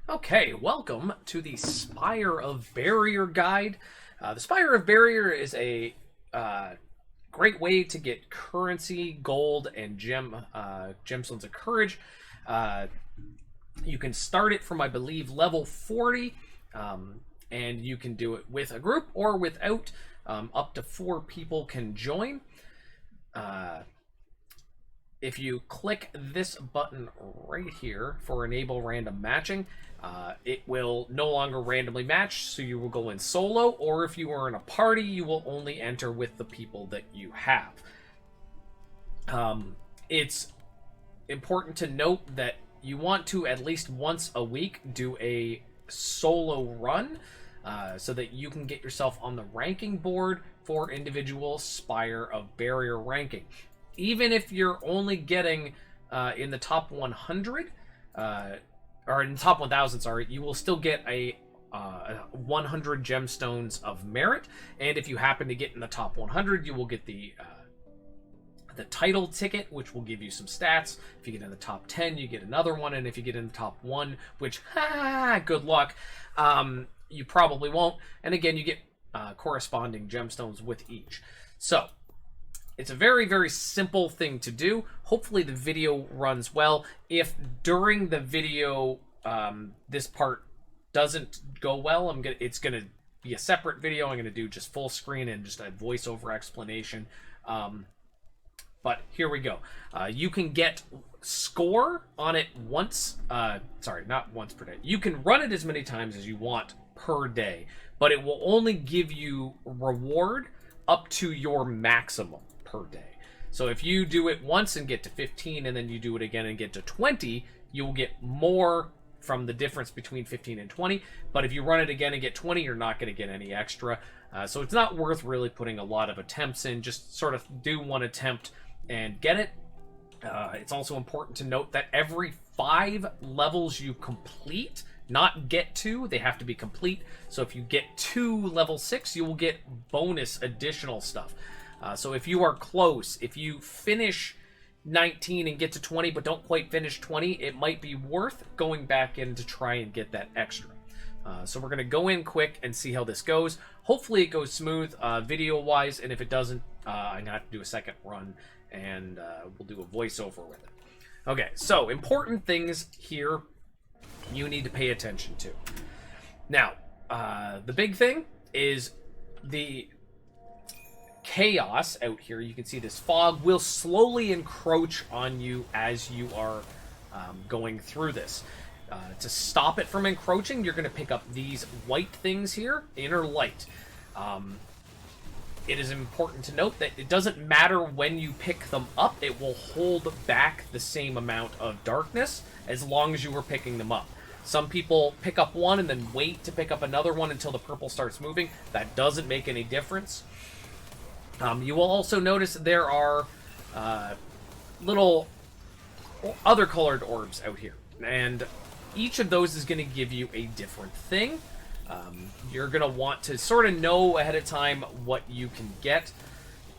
Okay, welcome to the Spire of Barrier guide. The Spire of Barrier is a great way to get currency, gold, and gemstones of courage. Uh, you can start it from, I believe, level 40, and you can do it with a group or without. Up to 4 people can join. Uh, if you click this button right here for enable random matching, it will no longer randomly match, so you will go in solo, or if you are in a party, you will only enter with the people that you have. It's important to note that you want to at least once a week do a solo run, so that you can get yourself on the ranking board for individual Spire of Barrier ranking. Even if you're only getting in the top 100, or in the top 1,000, sorry, you will still get a 100 gemstones of merit. And if you happen to get in the top 100, you will get the title ticket, which will give you some stats. If you get in the top 10, you get another one. And if you get in the top 1, which, good luck, you probably won't. And again, you get corresponding gemstones with each. So, it's a very, very simple thing to do. Hopefully the video runs well. If during the video this part doesn't go well, it's gonna be a separate video. I'm gonna do just full screen and just a voiceover explanation. But here we go. You can get score on it once. Sorry, not once per day. You can run it as many times as you want per day, but it will only give you reward up to your maximum per day. So if you do it once and get to 15, and then you do it again and get to 20, you will get more from the difference between 15 and 20. But if you run it again and get 20, you're not going to get any extra. So it's not worth really putting a lot of attempts in. Just sort of do one attempt and get it. It's also important to note that every 5 levels you complete, not get to, they have to be complete. So if you get to level 6, you will get bonus additional stuff. So if you are close, if you finish 19 and get to 20 but don't quite finish 20, it might be worth going back in to try and get that extra. So we're going to go in quick and see how this goes. Hopefully it goes smooth video-wise, and if it doesn't, I'm going to have to do a second run, and we'll do a voiceover with it. Okay, so important things here you need to pay attention to. Now, the big thing is the chaos out here. You can see this fog will slowly encroach on you as you are going through this. To stop it from encroaching, you're going to pick up these white things here, inner light. It is important to note that it doesn't matter when you pick them up, it will hold back the same amount of darkness as long as you were picking them up. Some people pick up one and then wait to pick up another one until the purple starts moving. That doesn't make any difference. You will also notice there are little other colored orbs out here, and each of those is going to give you a different thing. You're going to want to sort of know ahead of time what you can get,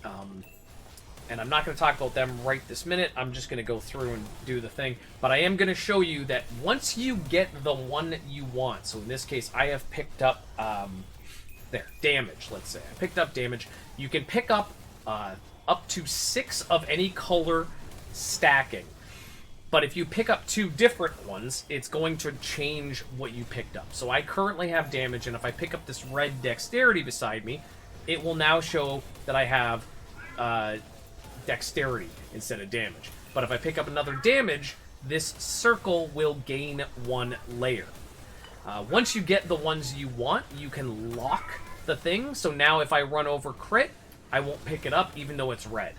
and I'm not going to talk about them right this minute. I'm just going to go through and do the thing, but I am going to show you that once you get the one you want, so in this case I have picked up damage, let's say. I picked up damage. You can pick up to 6 of any color stacking. But if you pick up 2 different ones, it's going to change what you picked up. So I currently have damage, and if I pick up this red dexterity beside me, it will now show that I have dexterity instead of damage. But if I pick up another damage, this circle will gain 1 layer. Once you get the ones you want, you can lock the thing. So now if I run over crit, I won't pick it up even though it's red.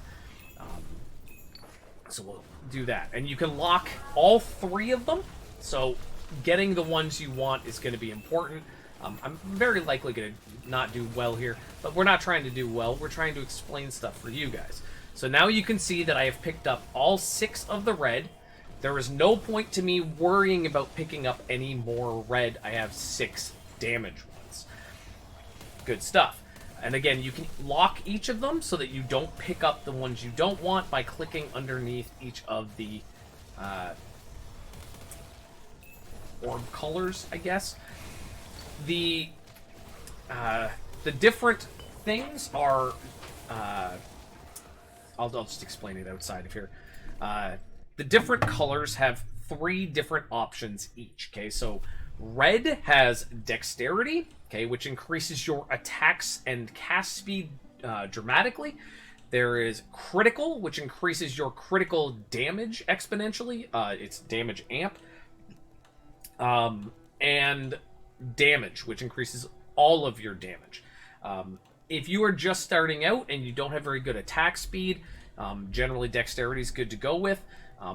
So we'll do that. And you can lock all 3 of them. So getting the ones you want is going to be important. I'm very likely going to not do well here, but we're not trying to do well. We're trying to explain stuff for you guys. So now you can see that I have picked up all 6 of the red. There is no point to me worrying about picking up any more red. I have 6 damage ones. Good stuff. And again, you can lock each of them so that you don't pick up the ones you don't want by clicking underneath each of the orb colors, I guess. The different things are... I'll just explain it outside of here. The different colors have 3 different options each, okay? So red has dexterity, okay, which increases your attacks and cast speed dramatically. There is critical, which increases your critical damage exponentially. It's damage amp. And damage, which increases all of your damage. If you are just starting out and you don't have very good attack speed, generally dexterity is good to go with.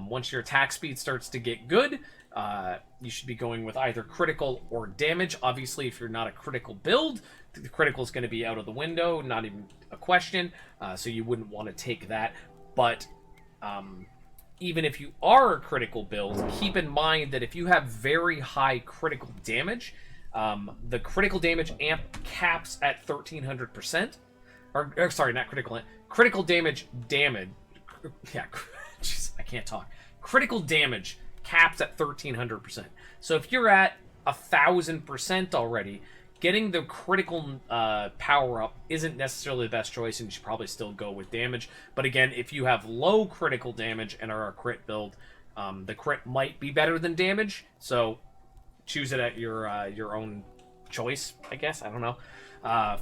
Once your attack speed starts to get good, you should be going with either critical or damage. Obviously, if you're not a critical build, the critical is going to be out of the window, not even a question, so you wouldn't want to take that. But even if you are a critical build, keep in mind that if you have very high critical damage, the critical damage amp caps at 1300%. Or sorry, not critical. Critical damage. Yeah, jeez, I can't talk. Critical damage caps at 1300%. So if you're at 1000% already, getting the critical power up isn't necessarily the best choice, and you should probably still go with damage. But again, if you have low critical damage and are a crit build, the crit might be better than damage. So choose it at your own choice, I guess. I don't know.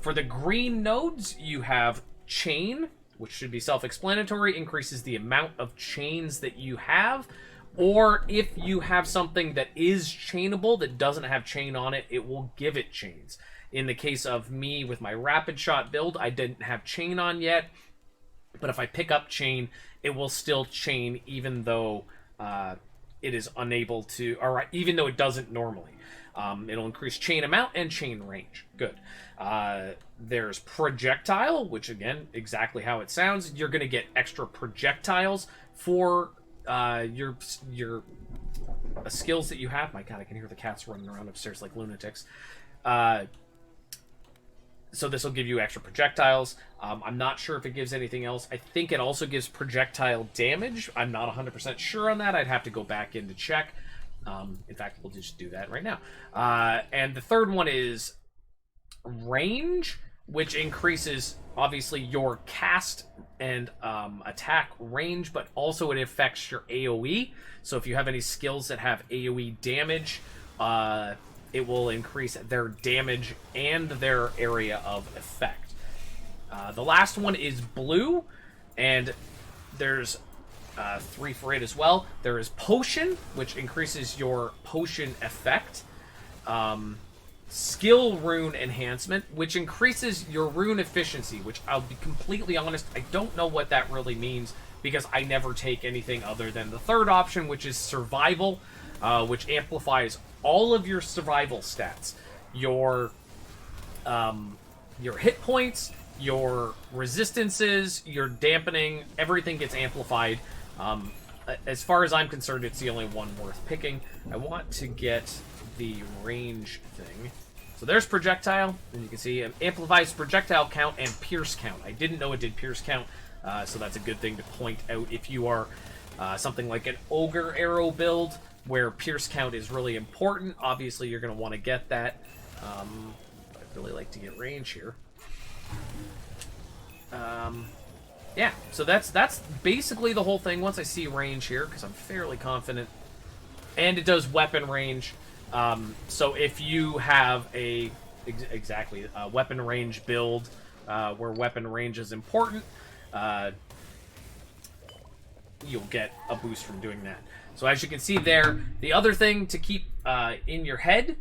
For the green nodes, you have chain, which should be self-explanatory, increases the amount of chains that you have. Or if you have something that is chainable that doesn't have chain on it, it will give it chains. In the case of me with my rapid shot build, I didn't have chain on yet. But if I pick up chain, it will still chain even though it is unable to, or even though it doesn't normally. It'll increase chain amount and chain range. Good. There's projectile, which again, exactly how it sounds. You're going to get extra projectiles for your skills that you have. My God, I can hear the cats running around upstairs like lunatics. So this will give you extra projectiles. I'm not sure if it gives anything else. I think it also gives projectile damage. I'm not 100% sure on that. I'd have to go back in to check. In fact, we'll just do that right now. And the third one is range, which increases, obviously, your cast and attack range, but also it affects your AoE. So if you have any skills that have AoE damage, it will increase their damage and their area of effect. The last one is blue, and there's 3 for it as well. There is potion, which increases your potion effect. Skill rune enhancement, which increases your rune efficiency, which I'll be completely honest, I don't know what that really means because I never take anything other than the third option, which is survival, which amplifies all of your survival stats. Your hit points, your resistances, your dampening, everything gets amplified. As far as I'm concerned, it's the only one worth picking. I want to get the range thing. So there's projectile, and you can see it amplifies projectile count and pierce count. I didn't know it did pierce count, so that's a good thing to point out if you are something like an ogre arrow build where pierce count is really important. Obviously, you're going to want to get that. I'd really like to get range here. Yeah, so that's basically the whole thing. Once I see range here, because I'm fairly confident, and it does weapon range. So if you have a weapon range build where weapon range is important, you'll get a boost from doing that. So as you can see there, the other thing to keep in your head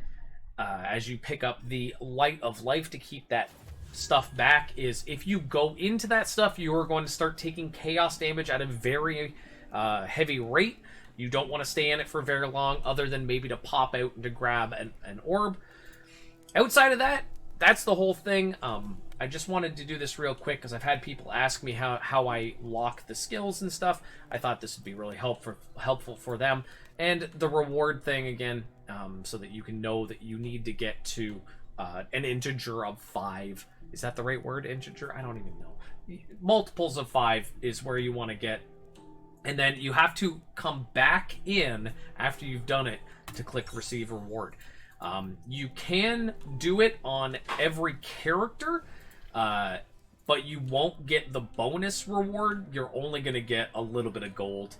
as you pick up the Light of Life to keep that stuff back is if you go into that stuff, you are going to start taking chaos damage at a very heavy rate. You don't want to stay in it for very long, other than maybe to pop out and to grab an orb. Outside of that, that's the whole thing. I just wanted to do this real quick because I've had people ask me how I lock the skills and stuff. I thought this would be really helpful for them. And the reward thing again, so that you can know that you need to get to an integer of 5. Is that the right word, integer? I don't even know. Multiples of 5 is where you want to get. And then you have to come back in after you've done it to click receive reward. You can do it on every character, but you won't get the bonus reward. You're only going to get a little bit of gold.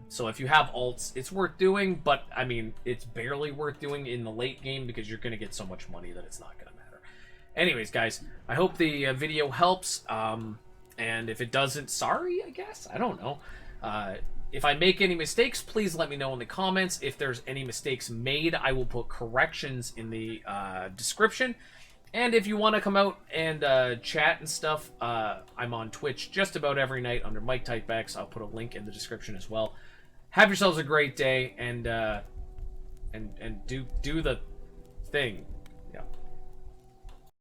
So if you have alts, it's worth doing, but I mean, it's barely worth doing in the late game because you're going to get so much money that it's not going to matter. Anyways, guys, I hope the video helps. And if it doesn't, sorry, I guess. I don't know. If I make any mistakes, please let me know in the comments. If there's any mistakes made, I will put corrections in the description. And if you want to come out and chat and stuff, I'm on Twitch just about every night under Mike Type X. I'll put a link in the description as well. Have yourselves a great day, and do the thing.